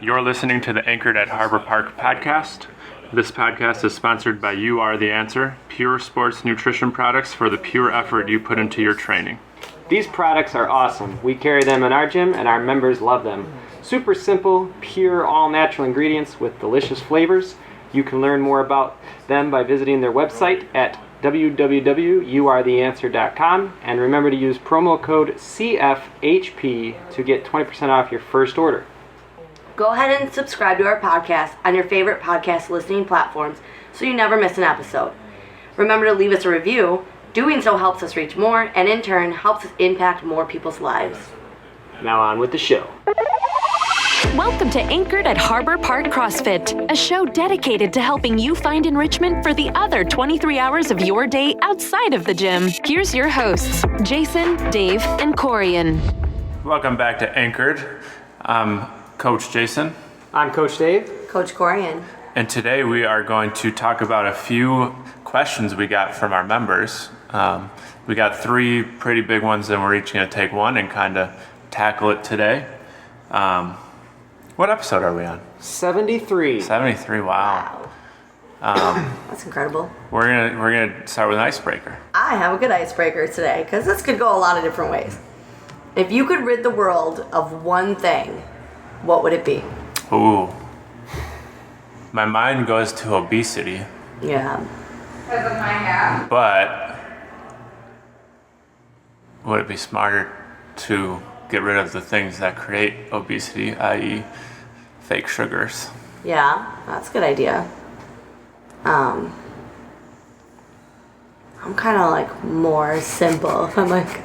You're listening to the Anchored at Harbor Park podcast. This podcast is sponsored by You Are the Answer, pure sports nutrition products for the pure effort you put into your training. These products are awesome. We carry them in our gym and our members love them. Super simple, pure, all-natural ingredients with delicious flavors. You can learn more about them by visiting their website at www.youaretheanswer.com, and remember to use promo code CFHP to get 20% off your first order. Go ahead and subscribe to our podcast on your favorite podcast listening platforms so you never miss an episode. Remember to leave us a review. Doing so helps us reach more and in turn helps us impact more people's lives. Now on with the show. Welcome to Anchored at Harbor Park CrossFit, a show dedicated to helping you find enrichment for the other 23 hours of your day outside of the gym. Here's your hosts, Jason, Dave, and Corian. Welcome back to Anchored. I'm Coach Jason. I'm Coach Dave. Coach Corian. And today we are going to talk about a few questions we got from our members. We got three pretty big ones, and we're each going to take one and kind of tackle it today. What episode are we on? 73. 73, wow. That's incredible. We're gonna start with an icebreaker. I have a good icebreaker today because this could go a lot of different ways. If you could rid the world of one thing, what would it be? Ooh. My mind goes to obesity. Yeah. But would it be smarter to get rid of the things that create obesity, i.e. fake sugars? Yeah, that's a good idea. I'm kind of like more simple. I'm like,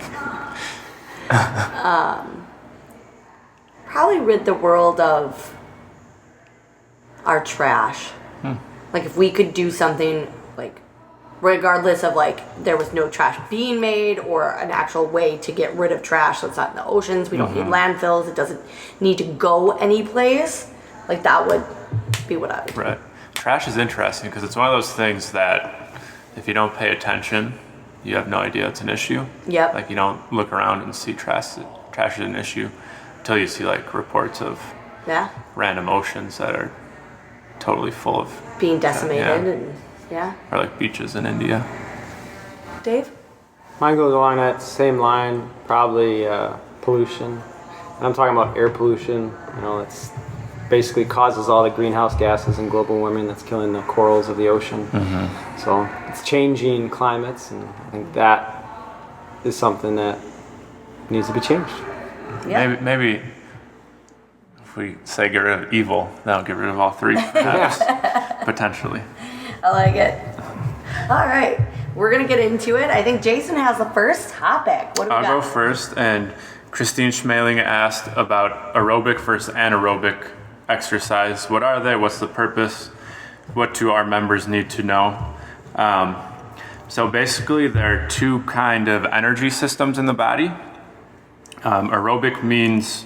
probably rid the world of our trash. Like if we could do something like, regardless of like there was no trash being made or an actual way to get rid of trash so it's not in the oceans, we don't need landfills, it doesn't need to go any place, like that would be what I would do. Right. Trash is interesting because it's one of those things that if you don't pay attention, you have no idea it's an issue. Yep. Like you don't look around and see trash is an issue until you see like reports of random oceans that are totally full of being decimated and or like beaches in India. Dave? Mine goes along that same line, probably pollution. And I'm talking about air pollution. You know, it's basically causes all the greenhouse gases and global warming that's killing the corals of the ocean. So it's changing climates, and I think that is something that needs to be changed. Yeah. Maybe if we say get rid of evil, that'll get rid of all three, perhaps, potentially. I like it. All right, we're gonna get into it. I think Jason has the first topic. What do we got? I'll go first, and Christine Schmaling asked about aerobic versus anaerobic exercise. What are they? What's the purpose? What do our members need to know? So basically, there are two kind of energy systems in the body. Aerobic means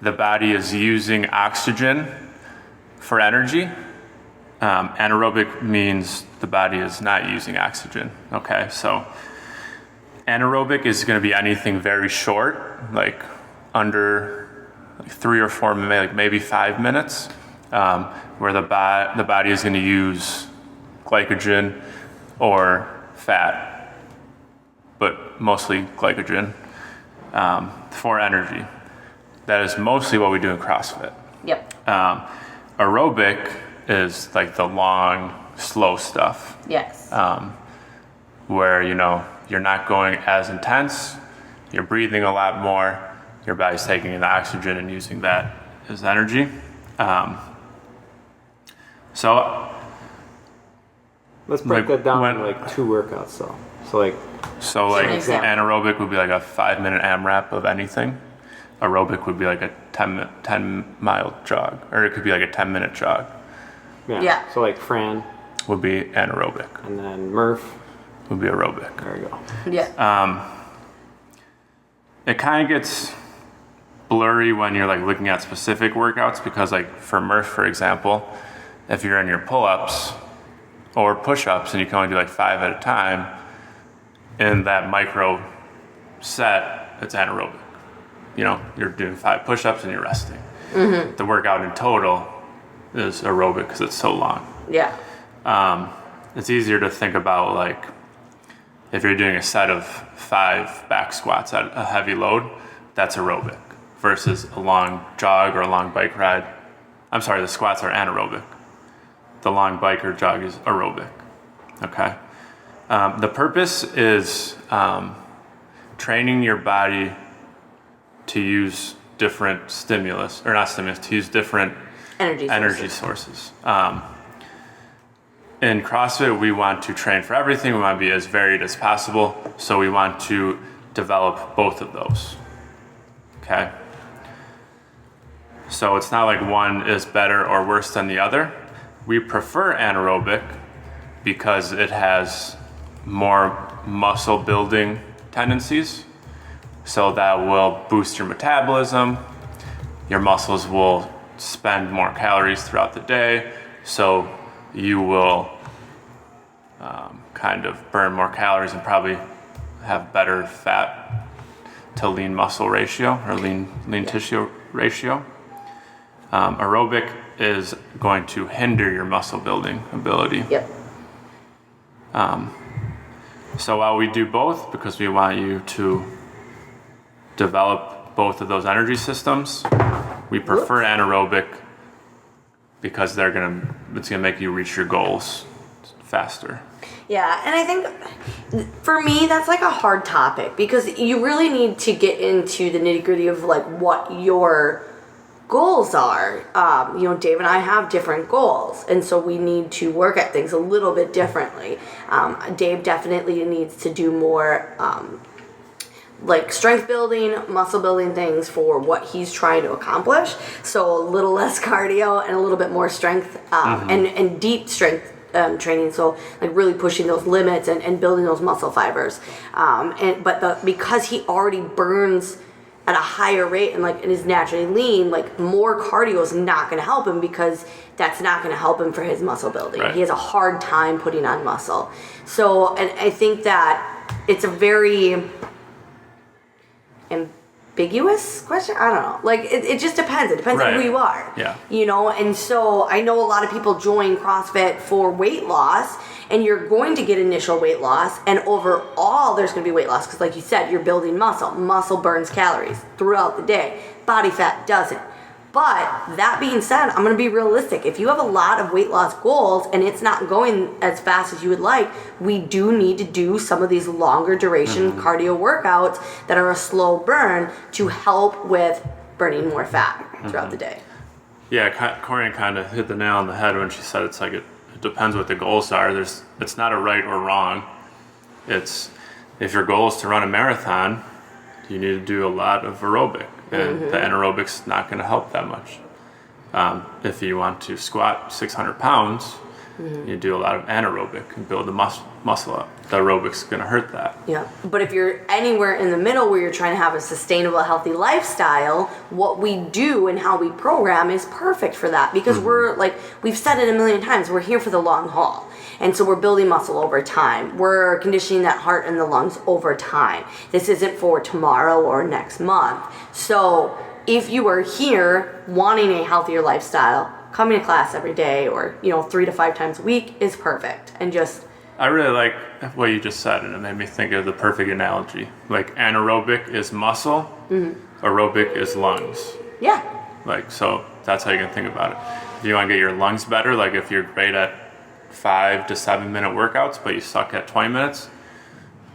the body is using oxygen for energy. Anaerobic means the body is not using oxygen. Okay, so anaerobic is going to be anything very short, like under 3 or 4, maybe 5 minutes, where the body is going to use glycogen or fat, but mostly glycogen for energy. That is mostly what we do in CrossFit. Yep. Aerobic is like the long, slow stuff. Yes. Where, you're not going as intense, you're breathing a lot more, your body's taking in the oxygen and using that as energy. So let's break that down in like 2 workouts though. So anaerobic would be like a 5-minute AMRAP of anything. Aerobic would be like a 10-mile jog, or it could be like a 10-minute jog. Yeah. So like Fran would be anaerobic. And then Murph would be aerobic. There we go. Yeah. It kind of gets blurry when you're like looking at specific workouts, because like for Murph, for example, if you're in your pull-ups or push-ups and you can only do like 5 at a time in that micro set, it's anaerobic. You're doing 5 push-ups and you're resting. The workout in total is aerobic because it's so long. Yeah. It's easier to think about like if you're doing a set of 5 back squats at a heavy load, that's aerobic versus a long jog or a long bike ride. I'm sorry, the squats are anaerobic. The long bike or jog is aerobic. Okay. The purpose is training your body to use different to use different energy sources. In CrossFit, we want to train for everything. We want to be as varied as possible. So we want to develop both of those. Okay. So it's not like one is better or worse than the other. We prefer anaerobic because it has more muscle building tendencies. So that will boost your metabolism. Your muscles will spend more calories throughout the day. So you will kind of burn more calories and probably have better fat to lean muscle ratio or lean tissue ratio. Aerobic is going to hinder your muscle building ability. Yep. So while we do both, because we want you to develop both of those energy systems, we prefer anaerobic because it's gonna make you reach your goals faster. Yeah, and I think for me that's like a hard topic because you really need to get into the nitty-gritty of like what your goals are. Dave and I have different goals, and so we need to work at things a little bit differently. Dave definitely needs to do more like strength building, muscle building things for what he's trying to accomplish. So a little less cardio and a little bit more strength and deep strength training. So like really pushing those limits and building those muscle fibers. Because he already burns at a higher rate and is naturally lean, like more cardio is not going to help him because that's not going to help him for his muscle building. Right. He has a hard time putting on muscle. So, and I think that it's a very ambiguous question. I don't know. Like it just depends. It depends on who you are. Yeah. And so I know a lot of people join CrossFit for weight loss, and you're going to get initial weight loss, and overall there's going to be weight loss because, like you said, you're building muscle. Muscle burns calories throughout the day. Body fat doesn't. But that being said, I'm going to be realistic. If you have a lot of weight loss goals and it's not going as fast as you would like, we do need to do some of these longer duration cardio workouts that are a slow burn to help with burning more fat throughout the day. Yeah, Corian kind of hit the nail on the head when she said it's like it depends what the goals are. It's not a right or wrong. It's if your goal is to run a marathon, you need to do a lot of aerobic. And the anaerobic's not going to help that much. If you want to squat 600 pounds, you do a lot of anaerobic and build the muscle up. The aerobic's going to hurt that. Yeah, but if you're anywhere in the middle where you're trying to have a sustainable, healthy lifestyle, what we do and how we program is perfect for that because we've said it a million times, we're here for the long haul. And so we're building muscle over time. We're conditioning that heart and the lungs over time. This isn't for tomorrow or next month. So if you are here wanting a healthier lifestyle, coming to class every day or 3 to 5 times a week is perfect. And I really like what you just said, and it made me think of the perfect analogy. Like anaerobic is muscle, aerobic is lungs. Yeah. So that's how you can think about it. If you want to get your lungs better, like if you're great at 5 to 7 minute workouts, but you suck at 20 minutes,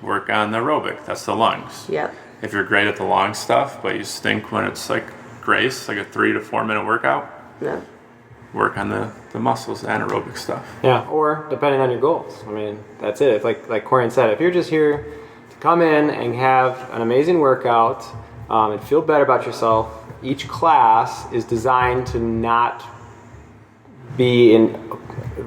work on the aerobic. That's the lungs. Yep. If you're great at the long stuff, but you stink when it's like grace, like a 3 to 4 minute workout, work on the muscles, the anaerobic stuff. Yeah, or depending on your goals. I mean, that's it. If like Corian said, if you're just here to come in and have an amazing workout and feel better about yourself, each class is designed to not be in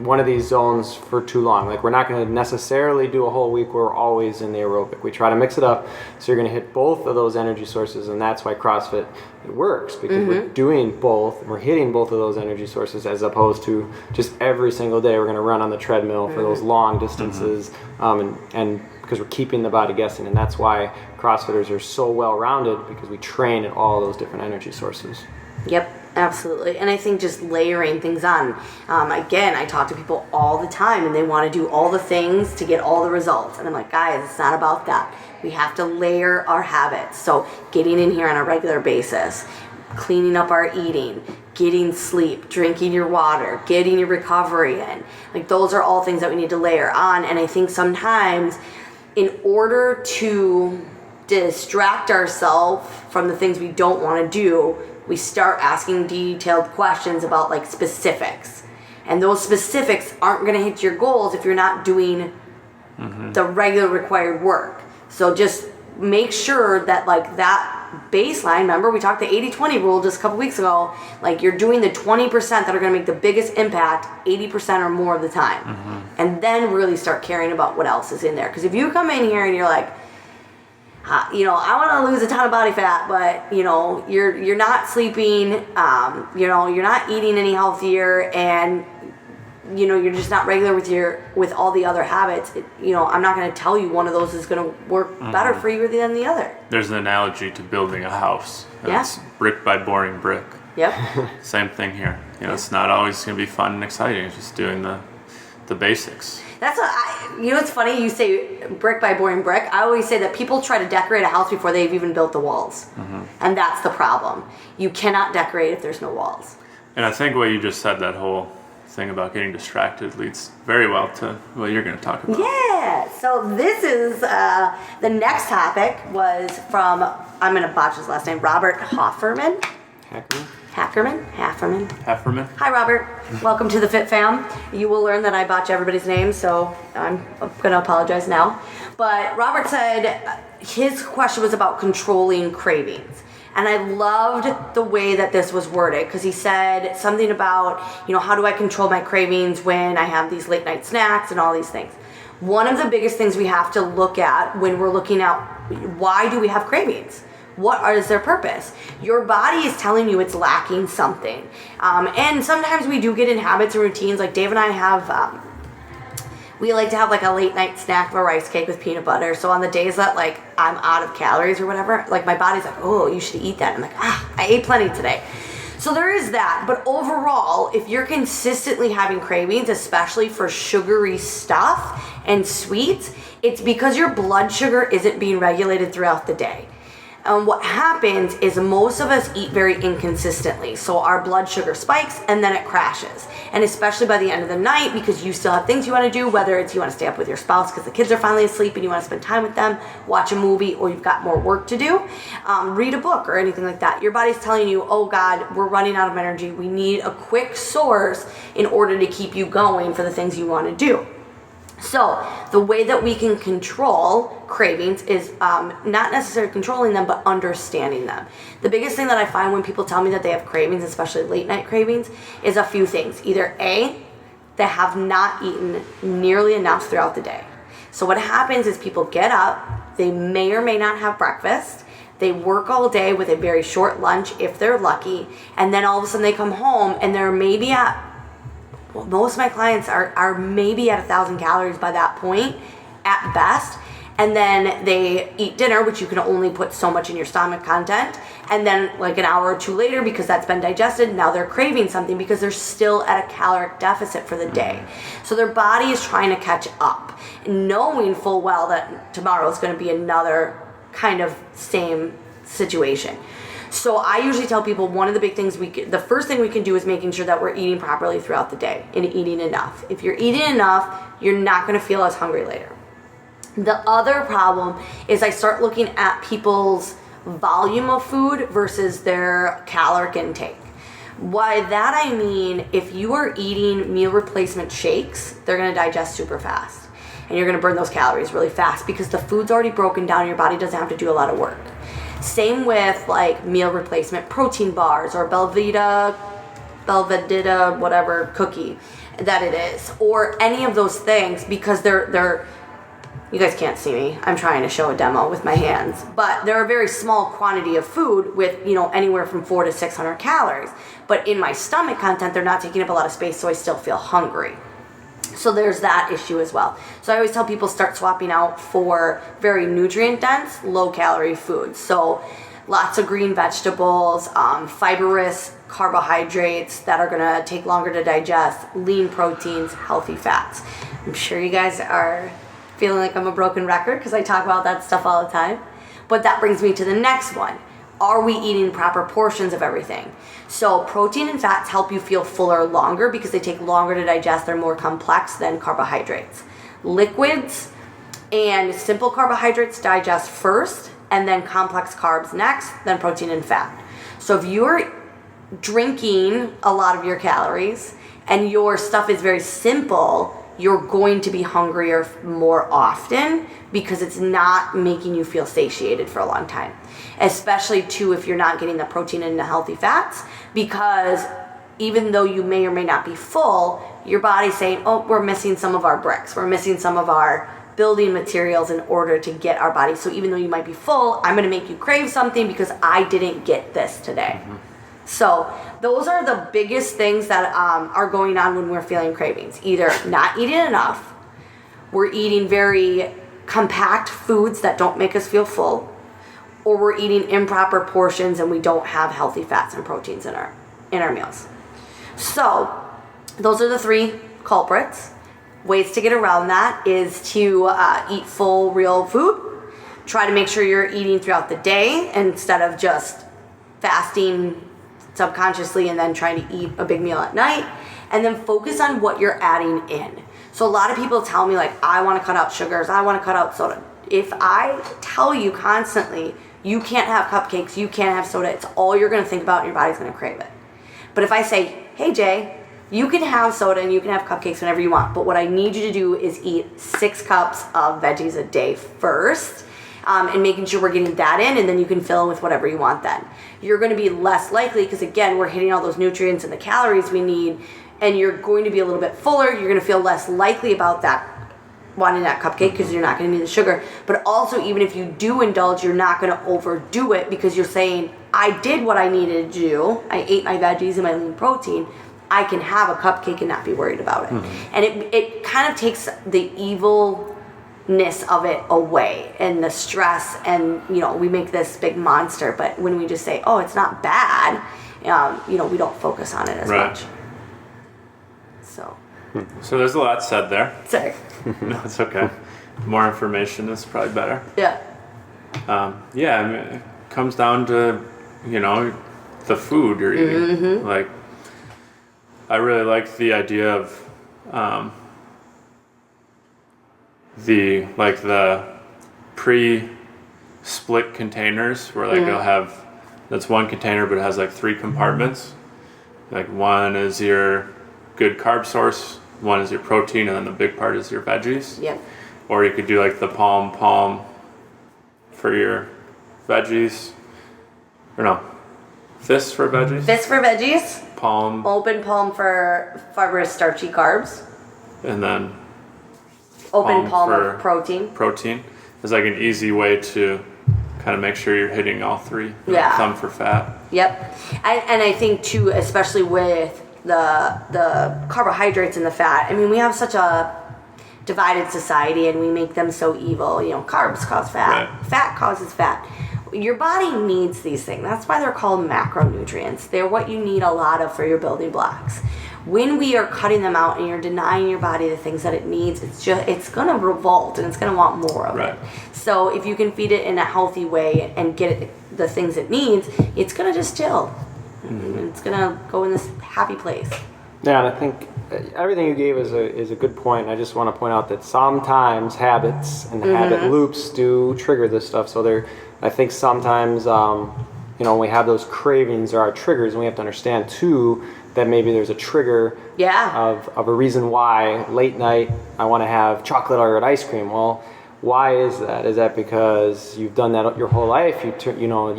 one of these zones for too long. Like we're not going to necessarily do a whole week where we're always in the aerobic. We try to mix it up so you're going to hit both of those energy sources, and that's why CrossFit works because we're doing both. We're hitting both of those energy sources as opposed to just every single day we're going to run on the treadmill for those long distances and because we're keeping the body guessing, and that's why CrossFitters are so well-rounded because we train at all those different energy sources. Yep. Absolutely. And I think just layering things on. Again, I talk to people all the time and they want to do all the things to get all the results. And I'm like, guys, it's not about that. We have to layer our habits. So getting in here on a regular basis, cleaning up our eating, getting sleep, drinking your water, getting your recovery in. Like those are all things that we need to layer on. And I think sometimes in order to distract ourselves from the things we don't want to do, we start asking detailed questions about like specifics. And those specifics aren't going to hit your goals if you're not doing the regular required work. So just make sure that like that baseline, remember we talked the 80-20 rule just a couple weeks ago, like you're doing the 20% that are going to make the biggest impact 80% or more of the time. And then really start caring about what else is in there. Because if you come in here and you're like, I want to lose a ton of body fat, but you're not sleeping, you're not eating any healthier, and you're just not regular with all the other habits. I'm not going to tell you one of those is going to work better for you than the other. There's an analogy to building a house. Yeah. It's brick by boring brick. Yep. Same thing here. It's not always going to be fun and exciting. It's just doing the basics. That's it's funny you say brick by boring brick. I always say that people try to decorate a house before they've even built the walls. And that's the problem. You cannot decorate if there's no walls. And I think what you just said, that whole thing about getting distracted, leads very well to what you're going to talk about. Yeah. So this is the next topic was from, I'm going to botch his last name, Robert Hofferman. Hackerman. Hi, Robert. Welcome to the Fit Fam. You will learn that I botch everybody's name, so I'm going to apologize now. But Robert said his question was about controlling cravings. And I loved the way that this was worded because he said something about, how do I control my cravings when I have these late night snacks and all these things. One of the biggest things we have to look at when we're looking at why do we have cravings? What is their purpose? Your body is telling you it's lacking something. And sometimes we do get in habits and routines. Like Dave and I have, we like to have like a late night snack of a rice cake with peanut butter. So on the days that like I'm out of calories or whatever, like my body's like, oh, you should eat that. I'm like, I ate plenty today. So there is that. But overall, if you're consistently having cravings, especially for sugary stuff and sweets, it's because your blood sugar isn't being regulated throughout the day. And what happens is most of us eat very inconsistently. So our blood sugar spikes and then it crashes. And especially by the end of the night, because you still have things you want to do, whether it's you want to stay up with your spouse because the kids are finally asleep and you want to spend time with them, watch a movie, or you've got more work to do, read a book or anything like that. Your body's telling you, oh God, we're running out of energy. We need a quick source in order to keep you going for the things you want to do. So the way that we can control cravings is not necessarily controlling them, but understanding them. The biggest thing that I find when people tell me that they have cravings, especially late night cravings, is a few things. Either A, they have not eaten nearly enough throughout the day. So what happens is people get up, they may or may not have breakfast, they work all day with a very short lunch if they're lucky, and then all of a sudden they come home and they're maybe at, well, most of my clients are maybe at 1,000 calories by that point at best, and then they eat dinner, which you can only put so much in your stomach content, and then like an hour or two later, because that's been digested, now they're craving something because they're still at a caloric deficit for the day. So their body is trying to catch up, knowing full well that tomorrow is going to be another kind of same situation. So I usually tell people one of the big things the first thing we can do is making sure that we're eating properly throughout the day and eating enough. If you're eating enough, you're not going to feel as hungry later. The other problem is I start looking at people's volume of food versus their caloric intake. By that I mean, if you are eating meal replacement shakes, they're going to digest super fast. And you're going to burn those calories really fast because the food's already broken down. Your body doesn't have to do a lot of work. Same with like meal replacement protein bars or Belvedere, whatever cookie that it is, or any of those things, because they're you guys can't see me. I'm trying to show a demo with my hands, but they're a very small quantity of food with, anywhere from 400 to 600 calories. But in my stomach content, they're not taking up a lot of space, so I still feel hungry. So there's that issue as well. So I always tell people start swapping out for very nutrient dense, low calorie foods. So lots of green vegetables, fibrous carbohydrates that are going to take longer to digest, lean proteins, healthy fats. I'm sure you guys are feeling like I'm a broken record because I talk about that stuff all the time. But that brings me to the next one. Are we eating proper portions of everything? So protein and fats help you feel fuller longer because they take longer to digest. They're more complex than carbohydrates. Liquids and simple carbohydrates digest first, and then complex carbs next, then protein and fat. So if you're drinking a lot of your calories and your stuff is very simple, you're going to be hungrier more often because it's not making you feel satiated for a long time. Especially too if you're not getting the protein and the healthy fats, because even though you may or may not be full, your body's saying, oh, we're missing some of our bricks, we're missing some of our building materials in order to get our body. So even though you might be full, I'm going to make you crave something because I didn't get this today. Mm-hmm. So those are the biggest things that are going on when we're feeling cravings. Either not eating enough, we're eating very compact foods that don't make us feel full, or we're eating improper portions and we don't have healthy fats and proteins in our meals. So those are the 3 culprits. Ways to get around that is to eat full, real food. Try to make sure you're eating throughout the day instead of just fasting subconsciously and then trying to eat a big meal at night. And then focus on what you're adding in. So a lot of people tell me, like, I want to cut out sugars, I want to cut out soda. If I tell you constantly, you can't have cupcakes, you can't have soda, it's all you're going to think about and your body's going to crave it. But if I say, hey, Jay, you can have soda and you can have cupcakes whenever you want, but what I need you to do is eat 6 cups of veggies a day first, and making sure we're getting that in, and then you can fill in with whatever you want then. You're going to be less likely, because again, we're hitting all those nutrients and the calories we need, and you're going to be a little bit fuller. You're going to feel less likely about that, wanting that cupcake, because you're not going to need the sugar. But also, even if you do indulge, you're not going to overdo it, because you're saying, I did what I needed to do. I ate my veggies and my lean protein. I can have a cupcake and not be worried about it. Mm-hmm. And it kind of takes the evilness of it away and the stress, and we make this big monster, but when we just say, oh, it's not bad, we don't focus on it as much. So there's a lot said there. Sorry. No, it's okay. More information is probably better. Yeah. I mean, it comes down to the food you're eating. Mm-hmm. Like, I really like the idea of the pre-split containers where it'll have, that's one container but it has 3 compartments. Like, one is your good carb source, one is your protein, and then the big part is your veggies. Yep. Or you could do the palm for your veggies. Or no, fist for veggies. Fist for veggies. Palm. Open palm for fibrous starchy carbs. And then open palm for of protein. Protein is an easy way to kind of make sure you're hitting all 3. Yeah. Thumb for fat. Yep. And I think too, especially with the carbohydrates and the fat. I mean, we have such a divided society and we make them so evil. Carbs cause fat. Right. Fat causes fat. Your body needs these things. That's why they're called macronutrients. They're what you need a lot of for your building blocks. When we are cutting them out and you're denying your body the things that it needs, it's going to revolt and it's going to want more of it. So if you can feed it in a healthy way and get it the things it needs, it's going to just chill. Mm-hmm. It's going to go in this happy place. Yeah, and I think everything you gave is a good point. I just want to point out that sometimes habits and habit loops do trigger this stuff. So I think sometimes, when we have those cravings, there are triggers, and we have to understand too that maybe there's a trigger of a reason why late night I want to have chocolate or ice cream. Well, why is that? Is that because you've done that your whole life? You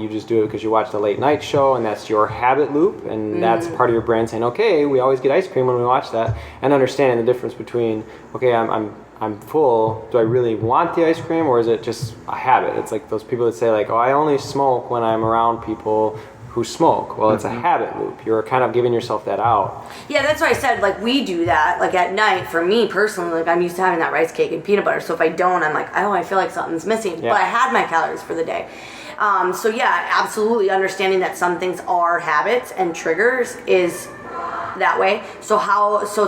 just do it because you watch the late night show, and that's your habit loop, and that's part of your brain saying, okay, we always get ice cream when we watch that, and understanding the difference between, okay, I'm full. Do I really want the ice cream, or is it just a habit? It's like those people that say oh, I only smoke when I'm around people who smoke. Well, it's a habit loop. You're kind of giving yourself that out. Yeah, that's why I said we do that at night. For me personally, I'm used to having that rice cake and peanut butter. So if I don't, I'm oh, I feel like something's missing. Yeah. But I had my calories for the day. So yeah, absolutely understanding that some things are habits and triggers is that way. So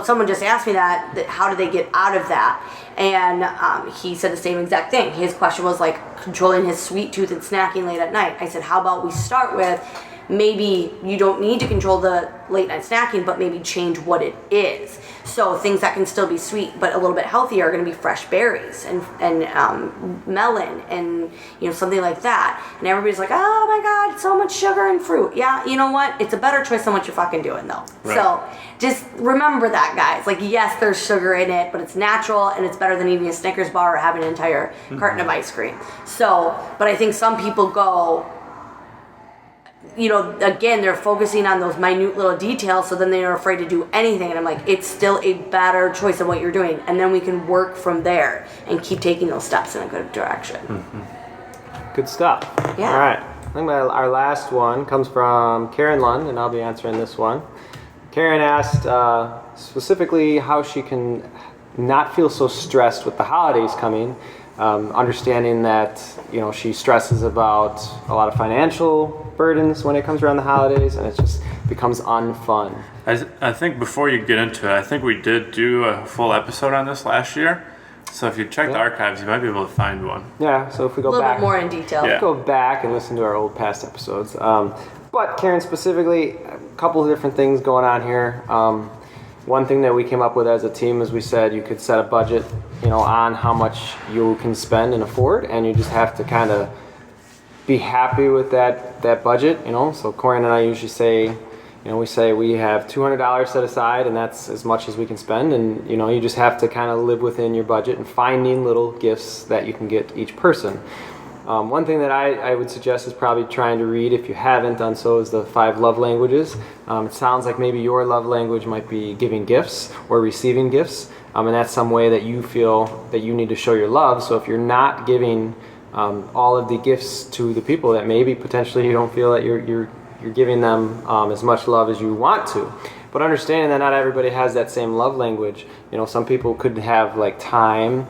someone just asked me that how do they get out of that? And he said the same exact thing. His question was like controlling his sweet tooth and snacking late at night. I said, how about we start with maybe you don't need to control the late night snacking, but maybe change what it is. So things that can still be sweet but a little bit healthier are going to be fresh berries and melon and something like that. And everybody's like, oh my God, so much sugar and fruit. Yeah, you know what? It's a better choice than what you're fucking doing though. Right. So just remember that, guys. Like, yes, there's sugar in it, but it's natural and it's better than eating a Snickers bar or having an entire carton of ice cream. So, but I think some people go, again, they're focusing on those minute little details, so then they're afraid to do anything. And I'm like, it's still a better choice of what you're doing. And then we can work from there and keep taking those steps in a good direction. Good stuff. Yeah. All right. I think our last one comes from Karen Lund, and I'll be answering this one. Karen asked specifically how she can not feel so stressed with the holidays coming, understanding that she stresses about a lot of financial burdens when it comes around the holidays, and it just becomes unfun. I think before you get into it, I think we did do a full episode on this last year. So if you check the archives, you might be able to find one. Yeah, so if we go A little back bit more in detail. Yeah. go back and listen to our old past episodes. But Karen specifically, a couple of different things going on here. One thing that we came up with as a team is we said you could set a budget, on how much you can spend and afford, and you just have to kind of be happy with that budget, So Corinne and I usually say, we say we have $200 set aside, and that's as much as we can spend, and you just have to kind of live within your budget and finding little gifts that you can get each person. One thing that I would suggest is probably trying to read, if you haven't done so, is the 5 love languages. It sounds like maybe your love language might be giving gifts or receiving gifts, and that's some way that you feel that you need to show your love. So if you're not giving all of the gifts to the people that maybe potentially you don't feel that you're giving them as much love as you want to. But understanding that not everybody has that same love language. Some people could have like time.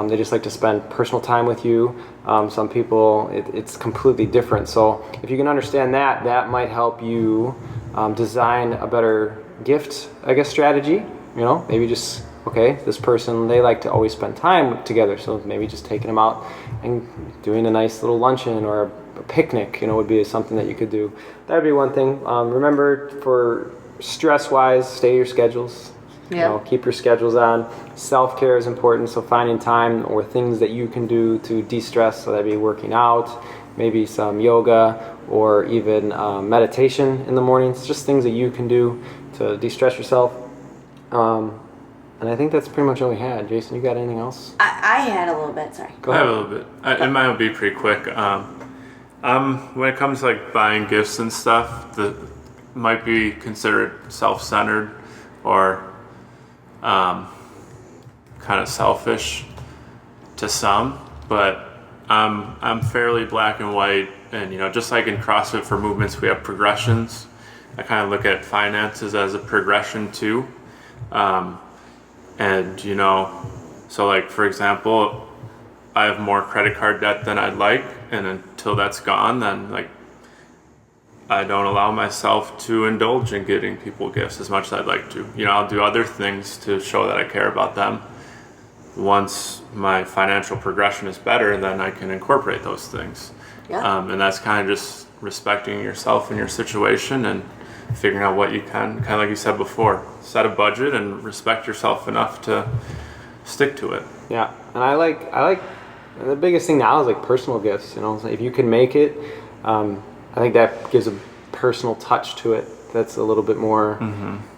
They just like to spend personal time with you. Some people, it's completely different. So if you can understand that might help you design a better gift, strategy. Maybe just, okay, this person, they like to always spend time together. So maybe just taking them out and doing a nice little luncheon or a picnic, would be something that you could do. That would be one thing. Remember, for stress-wise, stay to your schedules. Yeah. Keep your schedules on. Self-care is important, so finding time or things that you can do to de-stress, so that'd be working out, maybe some yoga, or even meditation in the mornings. Just things that you can do to de-stress yourself. And I think that's pretty much all we had. Jason, you got anything else? I had a little bit, sorry. Go I ahead. have a little bit. It might be pretty quick. When it comes to like buying gifts and stuff, that might be considered self-centered or kind of selfish to some, but I'm fairly black and white, and just like in CrossFit for movements we have progressions. I kind of look at finances as a progression too, and so like for example, I have more credit card debt than I'd like, and until that's gone, then like I don't allow myself to indulge in getting people gifts as much as I'd like to. I'll do other things to show that I care about them. Once my financial progression is better, then I can incorporate those things. Yeah. And that's kind of just respecting yourself and your situation and figuring out what you can, kind of like you said before, set a budget and respect yourself enough to stick to it. Yeah, and I like the biggest thing now is like personal gifts. If you can make it, I think that gives a personal touch to it. That's a little bit more,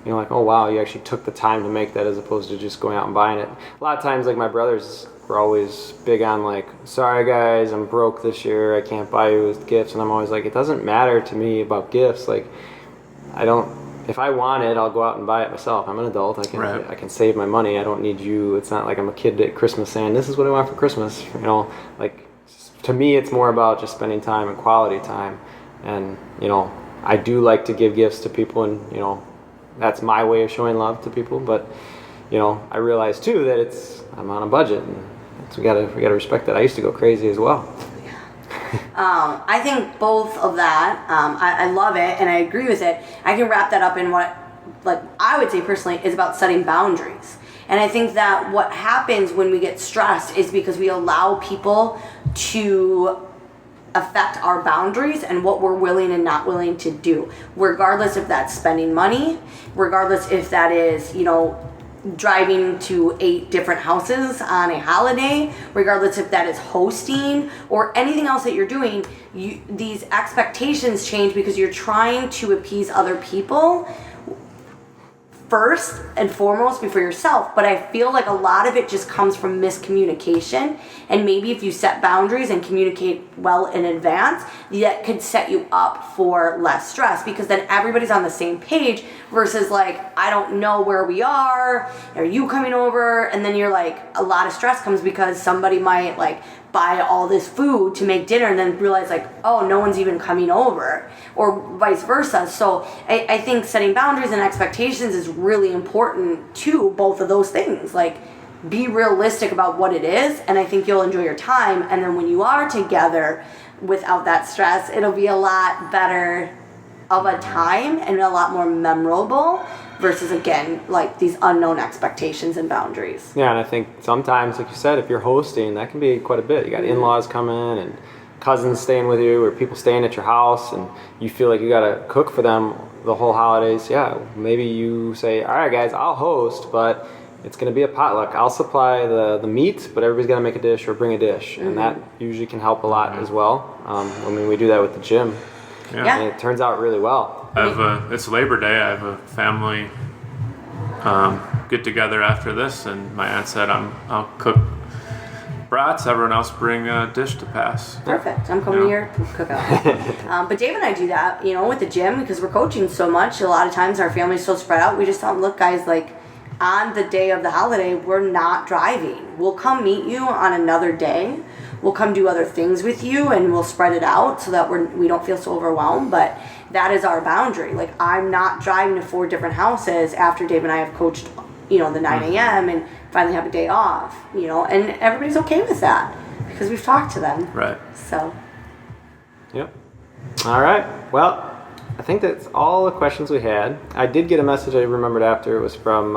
like, oh wow, you actually took the time to make that, as opposed to just going out and buying it. A lot of times, like my brothers were always big on like, sorry guys, I'm broke this year, I can't buy you gifts, and I'm always like, it doesn't matter to me about gifts. Like, if I want it, I'll go out and buy it myself. I'm an adult. I can save my money. I don't need you. It's not like I'm a kid at Christmas saying, this is what I want for Christmas. Like, to me, it's more about just spending time and quality time. And, I do like to give gifts to people, and, that's my way of showing love to people. But, I realize too that I'm on a budget, and so we gotta respect that. I used to go crazy as well. I think both of that, I love it and I agree with it. I can wrap that up in what, like, I would say personally is about setting boundaries. And I think that what happens when we get stressed is because we allow people to affect our boundaries and what we're willing and not willing to do, regardless if that's spending money, regardless if that is, driving to 8 different houses on a holiday, regardless if that is hosting or anything else that you're doing. These expectations change because you're trying to appease other people first and foremost before yourself. But I feel like a lot of it just comes from miscommunication, and maybe if you set boundaries and communicate well in advance, that could set you up for less stress, because then everybody's on the same page versus like, I don't know where we are you coming over, and then you're like, a lot of stress comes because somebody might like buy all this food to make dinner and then realize like, oh, no one's even coming over, or vice versa. So I think setting boundaries and expectations is really important to both of those things. Like, be realistic about what it is, and I think you'll enjoy your time. And then when you are together without that stress, it'll be a lot better of a time and a lot more memorable versus, again, like these unknown expectations and boundaries. Yeah, and I think sometimes, like you said, if you're hosting, that can be quite a bit. You got in-laws coming and cousins staying with you, or people staying at your house, and you feel like you got to cook for them the whole holidays. Yeah, maybe you say, all right, guys, I'll host, but it's going to be a potluck. I'll supply the meat, but everybody's got to make a dish or bring a dish. And that usually can help a lot as well. We do that with the gym. Yeah. And it turns out really well. It's Labor Day. I have a family get together after this, and my aunt said I'll cook brats. Everyone else bring a dish to pass. Perfect. I'm coming to your cookout. But Dave and I do that, with the gym, because we're coaching so much. A lot of times our family's so spread out. We just tell them, look, guys, like, on the day of the holiday, we're not driving. We'll come meet you on another day. We'll come do other things with you, and we'll spread it out so that we don't feel so overwhelmed. But that is our boundary. Like, I'm not driving to 4 different houses after Dave and I have coached, the 9 a.m. and finally have a day off, and everybody's okay with that because we've talked to them. Right. So. Yep. All right. Well, I think that's all the questions we had. I did get a message I remembered after. It was from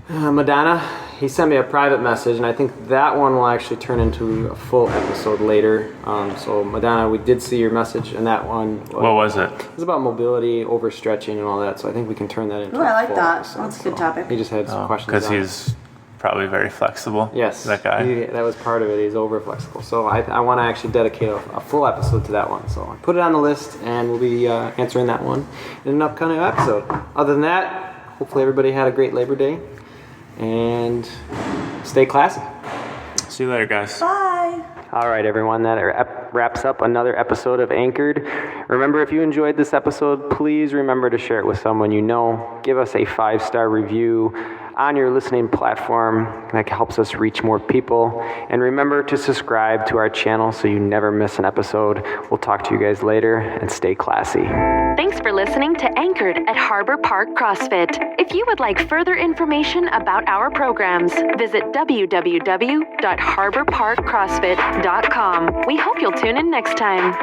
Madonna. He sent me a private message, and I think that one will actually turn into a full episode later. So Madonna, we did see your message, and that one. What was it? It was about mobility, overstretching, and all that. So I think we can turn that into. Oh, I like full that. episode. That's a good topic. He just had some questions. Because on it. he's probably very flexible. Yes, that guy. that was part of it. He's over flexible. So I want to actually dedicate a full episode to that one. So I put it on the list, and we'll be answering that one in an upcoming episode. Other than that, hopefully everybody had a great Labor Day, and stay classy. See you later, guys. Bye. All right, everyone, that wraps up another episode of Anchored. Remember, if you enjoyed this episode, please remember to share it with someone you know. Give us a 5-star review on your listening platform. That helps us reach more people. And remember to subscribe to our channel so you never miss an episode. We'll talk to you guys later, and stay classy. Thanks for listening to Anchored at Harbor Park CrossFit. If you would like further information about our programs, visit www.harborparkcrossfit.com. We hope you'll tune in next time.